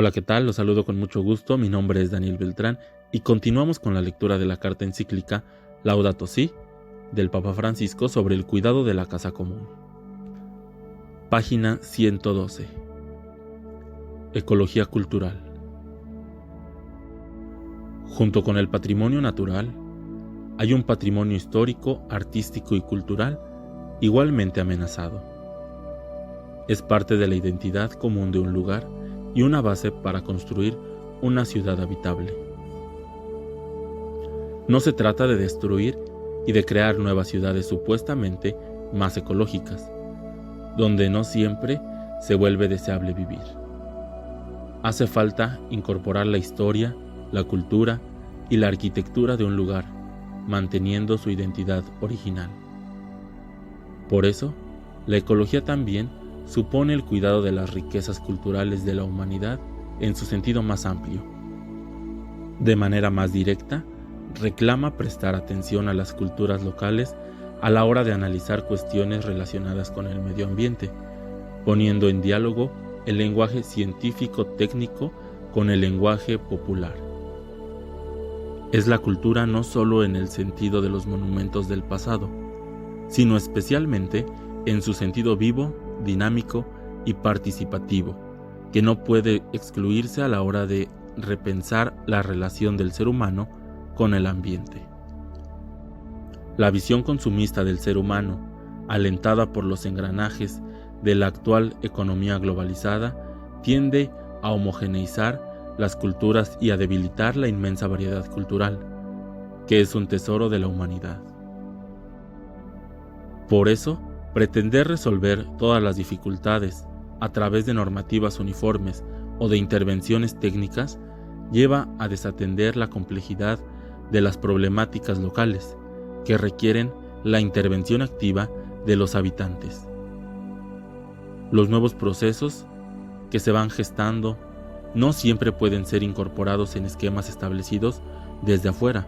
Hola, ¿qué tal? Los saludo con mucho gusto. Mi nombre es Daniel Beltrán y continuamos con la lectura de la carta encíclica Laudato Si del Papa Francisco sobre el cuidado de la casa común. Página 112. Ecología cultural. Junto con el patrimonio natural, hay un patrimonio histórico, artístico y cultural igualmente amenazado. Es parte de la identidad común de un lugar y una base para construir una ciudad habitable. No se trata de destruir y de crear nuevas ciudades supuestamente más ecológicas, donde no siempre se vuelve deseable vivir. Hace falta incorporar la historia, la cultura y la arquitectura de un lugar, manteniendo su identidad original. Por eso, la ecología también supone el cuidado de las riquezas culturales de la humanidad en su sentido más amplio. De manera más directa, reclama prestar atención a las culturas locales a la hora de analizar cuestiones relacionadas con el medio ambiente, poniendo en diálogo el lenguaje científico-técnico con el lenguaje popular. Es la cultura no solo en el sentido de los monumentos del pasado, sino especialmente en su sentido vivo, dinámico y participativo, que no puede excluirse a la hora de repensar la relación del ser humano con el ambiente. La visión consumista del ser humano, alentada por los engranajes de la actual economía globalizada, tiende a homogeneizar las culturas y a debilitar la inmensa variedad cultural, que es un tesoro de la humanidad. Por eso, pretender resolver todas las dificultades a través de normativas uniformes o de intervenciones técnicas lleva a desatender la complejidad de las problemáticas locales que requieren la intervención activa de los habitantes. Los nuevos procesos que se van gestando no siempre pueden ser incorporados en esquemas establecidos desde afuera,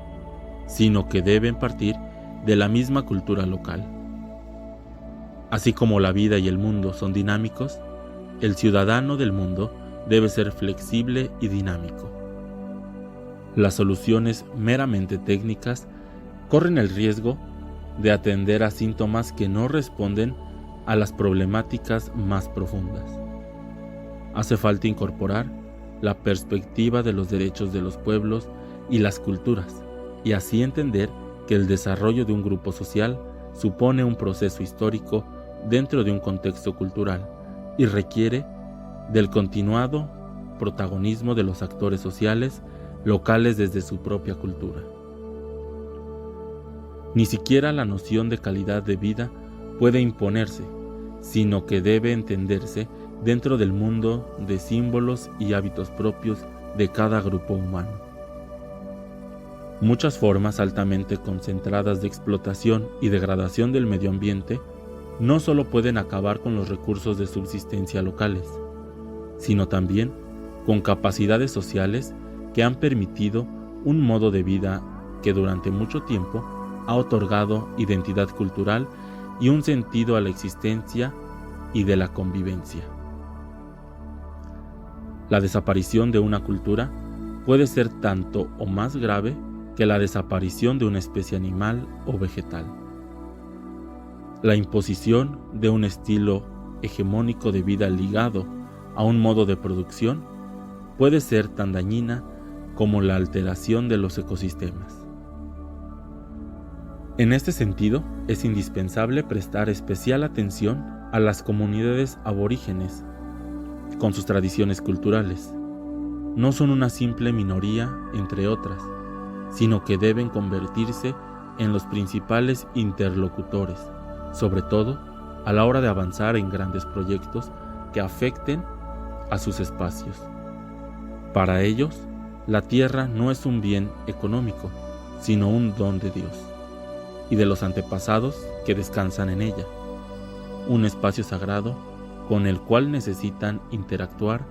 sino que deben partir de la misma cultura local. Así como la vida y el mundo son dinámicos, el ciudadano del mundo debe ser flexible y dinámico. Las soluciones meramente técnicas corren el riesgo de atender a síntomas que no responden a las problemáticas más profundas. Hace falta incorporar la perspectiva de los derechos de los pueblos y las culturas, y así entender que el desarrollo de un grupo social supone un proceso histórico dentro de un contexto cultural y requiere del continuado protagonismo de los actores sociales locales desde su propia cultura. Ni siquiera la noción de calidad de vida puede imponerse, sino que debe entenderse dentro del mundo de símbolos y hábitos propios de cada grupo humano. Muchas formas altamente concentradas de explotación y degradación del medio ambiente no solo pueden acabar con los recursos de subsistencia locales, sino también con capacidades sociales que han permitido un modo de vida que durante mucho tiempo ha otorgado identidad cultural y un sentido a la existencia y de la convivencia. La desaparición de una cultura puede ser tanto o más grave que la desaparición de una especie animal o vegetal. La imposición de un estilo hegemónico de vida ligado a un modo de producción puede ser tan dañina como la alteración de los ecosistemas. En este sentido, es indispensable prestar especial atención a las comunidades aborígenes con sus tradiciones culturales. No son una simple minoría entre otras, sino que deben convertirse en los principales interlocutores, sobre todo a la hora de avanzar en grandes proyectos que afecten a sus espacios. Para ellos, la tierra no es un bien económico, sino un don de Dios y de los antepasados que descansan en ella, un espacio sagrado con el cual necesitan interactuar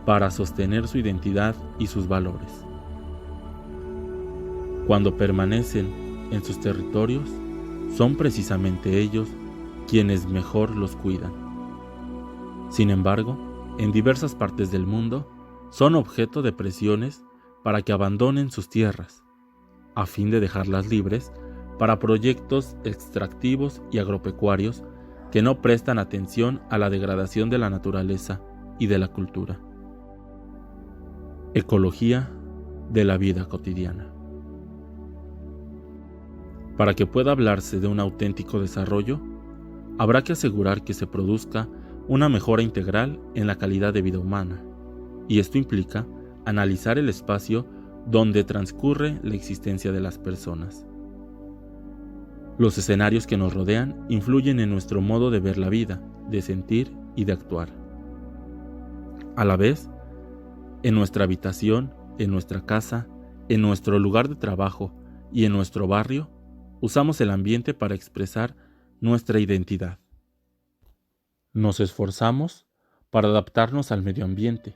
para sostener su identidad y sus valores. Cuando permanecen en sus territorios, son precisamente ellos quienes mejor los cuidan. Sin embargo, en diversas partes del mundo, son objeto de presiones para que abandonen sus tierras, a fin de dejarlas libres para proyectos extractivos y agropecuarios que no prestan atención a la degradación de la naturaleza y de la cultura. Ecología de la vida cotidiana. Para que pueda hablarse de un auténtico desarrollo, habrá que asegurar que se produzca una mejora integral en la calidad de vida humana, y esto implica analizar el espacio donde transcurre la existencia de las personas. Los escenarios que nos rodean influyen en nuestro modo de ver la vida, de sentir y de actuar. A la vez, en nuestra habitación, en nuestra casa, en nuestro lugar de trabajo y en nuestro barrio, usamos el ambiente para expresar nuestra identidad. Nos esforzamos para adaptarnos al medio ambiente,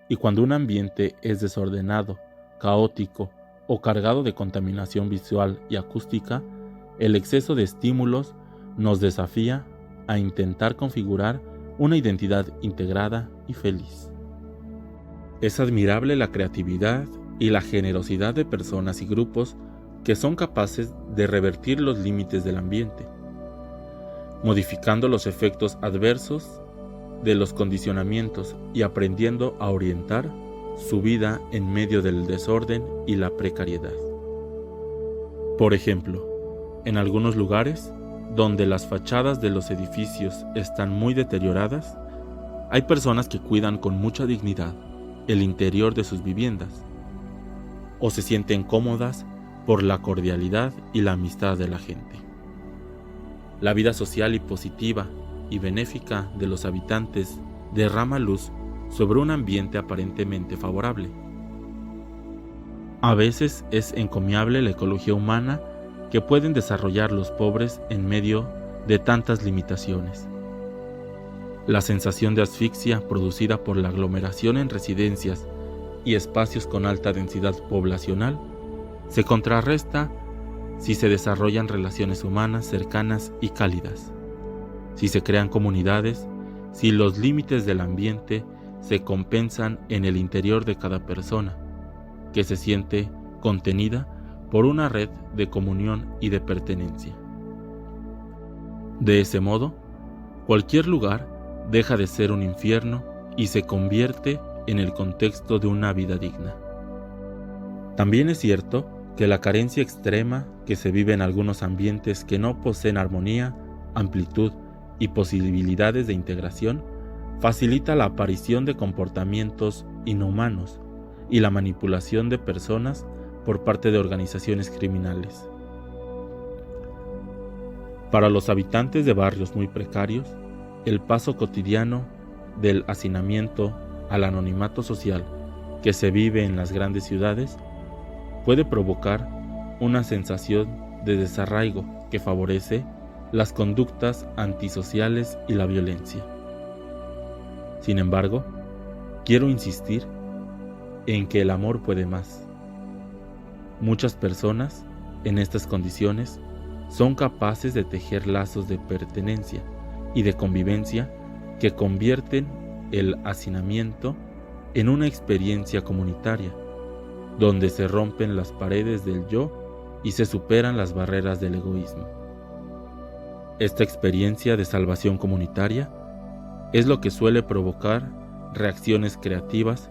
y cuando un ambiente es desordenado, caótico o cargado de contaminación visual y acústica, el exceso de estímulos nos desafía a intentar configurar una identidad integrada y feliz. Es admirable la creatividad y la generosidad de personas y grupos que son capaces de revertir los límites del ambiente, modificando los efectos adversos de los condicionamientos y aprendiendo a orientar su vida en medio del desorden y la precariedad. Por ejemplo, en algunos lugares, donde las fachadas de los edificios están muy deterioradas, hay personas que cuidan con mucha dignidad el interior de sus viviendas, o se sienten cómodas por la cordialidad y la amistad de la gente. La vida social y positiva y benéfica de los habitantes derrama luz sobre un ambiente aparentemente favorable. A veces es encomiable la ecología humana que pueden desarrollar los pobres en medio de tantas limitaciones. La sensación de asfixia producida por la aglomeración en residencias y espacios con alta densidad poblacional se contrarresta si se desarrollan relaciones humanas cercanas y cálidas, si se crean comunidades, si los límites del ambiente se compensan en el interior de cada persona, que se siente contenida por una red de comunión y de pertenencia. De ese modo, cualquier lugar deja de ser un infierno y se convierte en el contexto de una vida digna. También es cierto que la carencia extrema que se vive en algunos ambientes que no poseen armonía, amplitud y posibilidades de integración facilita la aparición de comportamientos inhumanos y la manipulación de personas por parte de organizaciones criminales. Para los habitantes de barrios muy precarios, el paso cotidiano del hacinamiento al anonimato social que se vive en las grandes ciudades puede provocar una sensación de desarraigo que favorece las conductas antisociales y la violencia. Sin embargo, quiero insistir en que el amor puede más. Muchas personas en estas condiciones son capaces de tejer lazos de pertenencia y de convivencia que convierten el hacinamiento en una experiencia comunitaria, donde se rompen las paredes del yo y se superan las barreras del egoísmo. Esta experiencia de salvación comunitaria es lo que suele provocar reacciones creativas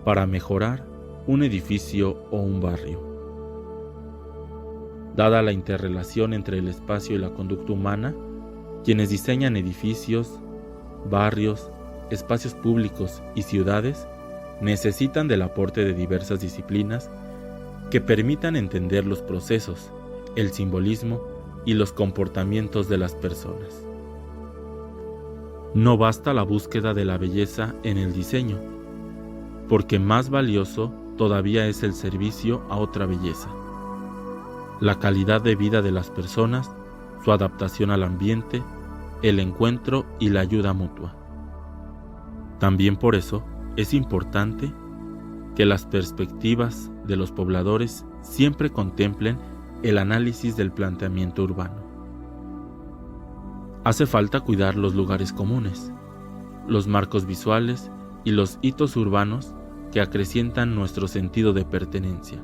para mejorar un edificio o un barrio. Dada la interrelación entre el espacio y la conducta humana, quienes diseñan edificios, barrios, espacios públicos y ciudades necesitan del aporte de diversas disciplinas que permitan entender los procesos, el simbolismo y los comportamientos de las personas. No basta la búsqueda de la belleza en el diseño, porque más valioso todavía es el servicio a otra belleza. La calidad de vida de las personas, su adaptación al ambiente, el encuentro y la ayuda mutua. También por eso es importante que las perspectivas de los pobladores siempre contemplen el análisis del planteamiento urbano. Hace falta cuidar los lugares comunes, los marcos visuales y los hitos urbanos que acrecientan nuestro sentido de pertenencia,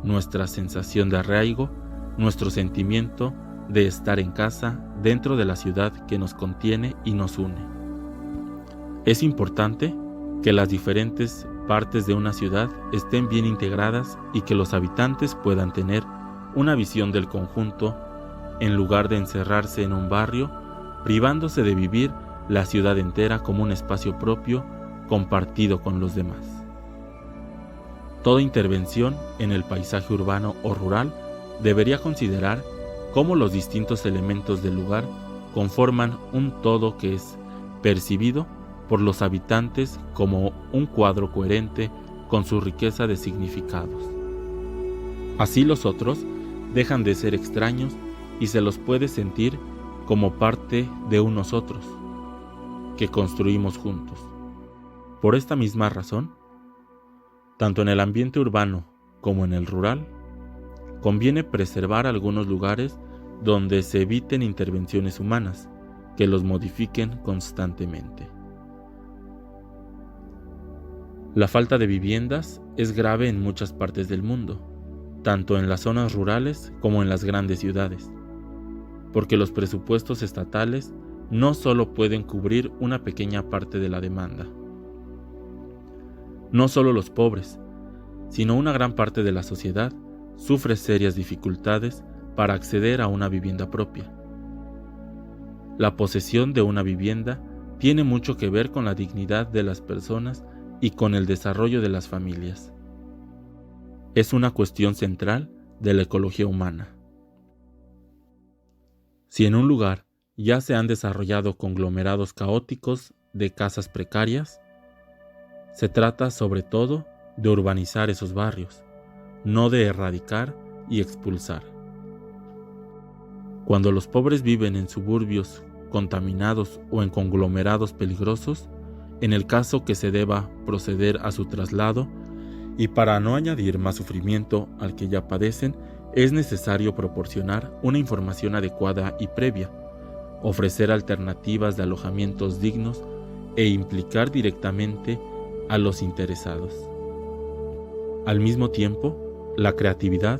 nuestra sensación de arraigo, nuestro sentimiento de estar en casa dentro de la ciudad que nos contiene y nos une. Es importante que las diferentes partes de una ciudad estén bien integradas y que los habitantes puedan tener una visión del conjunto en lugar de encerrarse en un barrio, privándose de vivir la ciudad entera como un espacio propio compartido con los demás. Toda intervención en el paisaje urbano o rural debería considerar cómo los distintos elementos del lugar conforman un todo que es percibido por los habitantes como un cuadro coherente con su riqueza de significados. Así los otros dejan de ser extraños y se los puede sentir como parte de unos otros que construimos juntos. Por esta misma razón, tanto en el ambiente urbano como en el rural, conviene preservar algunos lugares donde se eviten intervenciones humanas que los modifiquen constantemente. La falta de viviendas es grave en muchas partes del mundo, tanto en las zonas rurales como en las grandes ciudades, porque los presupuestos estatales no solo pueden cubrir una pequeña parte de la demanda. No solo los pobres, sino una gran parte de la sociedad sufre serias dificultades para acceder a una vivienda propia. La posesión de una vivienda tiene mucho que ver con la dignidad de las personas y con el desarrollo de las familias. Es una cuestión central de la ecología humana. Si en un lugar ya se han desarrollado conglomerados caóticos de casas precarias, se trata sobre todo de urbanizar esos barrios, no de erradicar y expulsar. Cuando los pobres viven en suburbios contaminados o en conglomerados peligrosos, en el caso que se deba proceder a su traslado, y para no añadir más sufrimiento al que ya padecen, es necesario proporcionar una información adecuada y previa, ofrecer alternativas de alojamientos dignos e implicar directamente a los interesados. Al mismo tiempo, la creatividad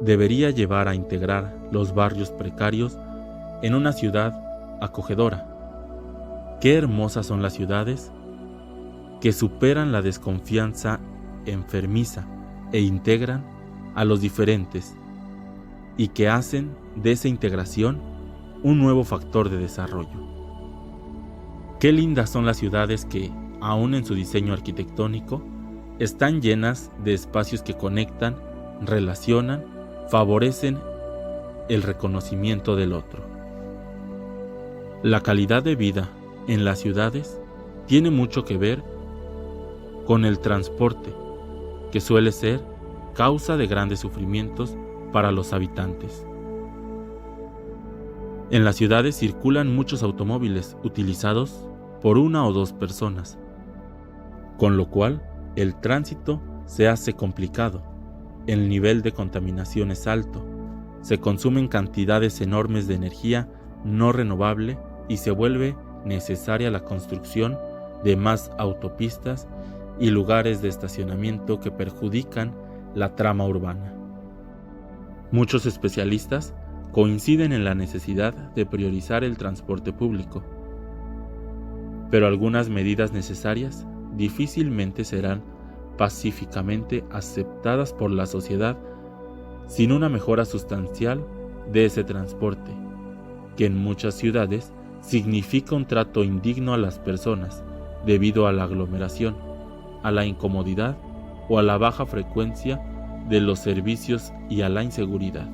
debería llevar a integrar los barrios precarios en una ciudad acogedora. Qué hermosas son las ciudades que superan la desconfianza enfermiza e integran a los diferentes y que hacen de esa integración un nuevo factor de desarrollo. Qué lindas son las ciudades que, aun en su diseño arquitectónico, están llenas de espacios que conectan, relacionan, favorecen el reconocimiento del otro. La calidad de vida en las ciudades tiene mucho que ver con el transporte, que suele ser causa de grandes sufrimientos para los habitantes. En las ciudades circulan muchos automóviles utilizados por una o dos personas, con lo cual el tránsito se hace complicado, el nivel de contaminación es alto, se consumen cantidades enormes de energía no renovable y se vuelve necesaria la construcción de más autopistas y lugares de estacionamiento que perjudican la trama urbana. Muchos especialistas coinciden en la necesidad de priorizar el transporte público, pero algunas medidas necesarias difícilmente serán pacíficamente aceptadas por la sociedad sin una mejora sustancial de ese transporte, que en muchas ciudades significa un trato indigno a las personas debido a la aglomeración, a la incomodidad o a la baja frecuencia de los servicios y a la inseguridad.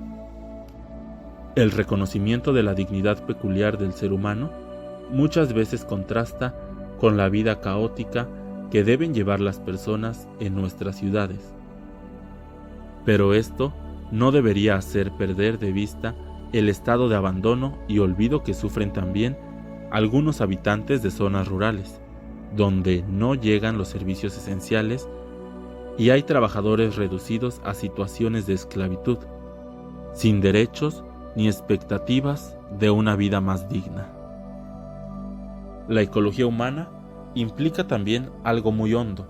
El reconocimiento de la dignidad peculiar del ser humano muchas veces contrasta con la vida caótica que deben llevar las personas en nuestras ciudades. Pero esto no debería hacer perder de vista el estado de abandono y olvido que sufren también algunos habitantes de zonas rurales, donde no llegan los servicios esenciales y hay trabajadores reducidos a situaciones de esclavitud, sin derechos ni expectativas de una vida más digna. La ecología humana implica también algo muy hondo,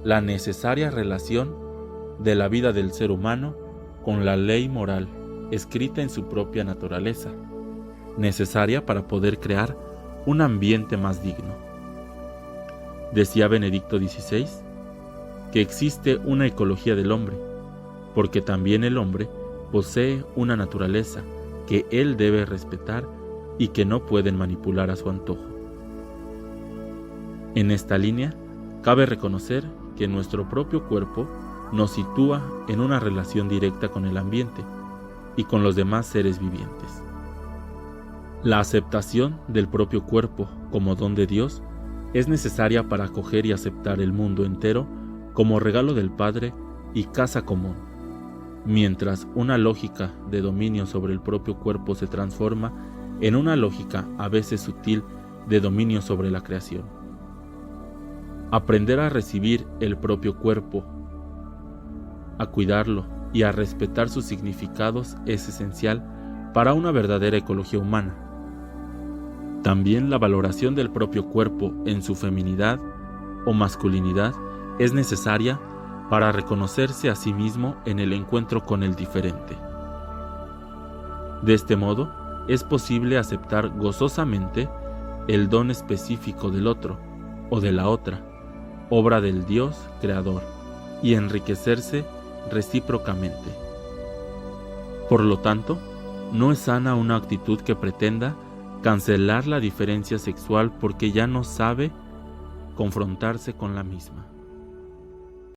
la necesaria relación de la vida del ser humano con la ley moral escrita en su propia naturaleza, necesaria para poder crear un ambiente más digno. Decía Benedicto XVI que existe una ecología del hombre, porque también el hombre posee una naturaleza que él debe respetar y que no pueden manipular a su antojo. En esta línea, cabe reconocer que nuestro propio cuerpo nos sitúa en una relación directa con el ambiente y con los demás seres vivientes. La aceptación del propio cuerpo como don de Dios es necesaria para acoger y aceptar el mundo entero como regalo del Padre y casa común, mientras una lógica de dominio sobre el propio cuerpo se transforma en una lógica a veces sutil de dominio sobre la creación. Aprender a recibir el propio cuerpo, a cuidarlo y a respetar sus significados es esencial para una verdadera ecología humana. También la valoración del propio cuerpo en su feminidad o masculinidad es necesaria para reconocerse a sí mismo en el encuentro con el diferente. De este modo, es posible aceptar gozosamente el don específico del otro o de la otra, obra del Dios creador, y enriquecerse recíprocamente. Por lo tanto, no es sana una actitud que pretenda cancelar la diferencia sexual porque ya no sabe confrontarse con la misma.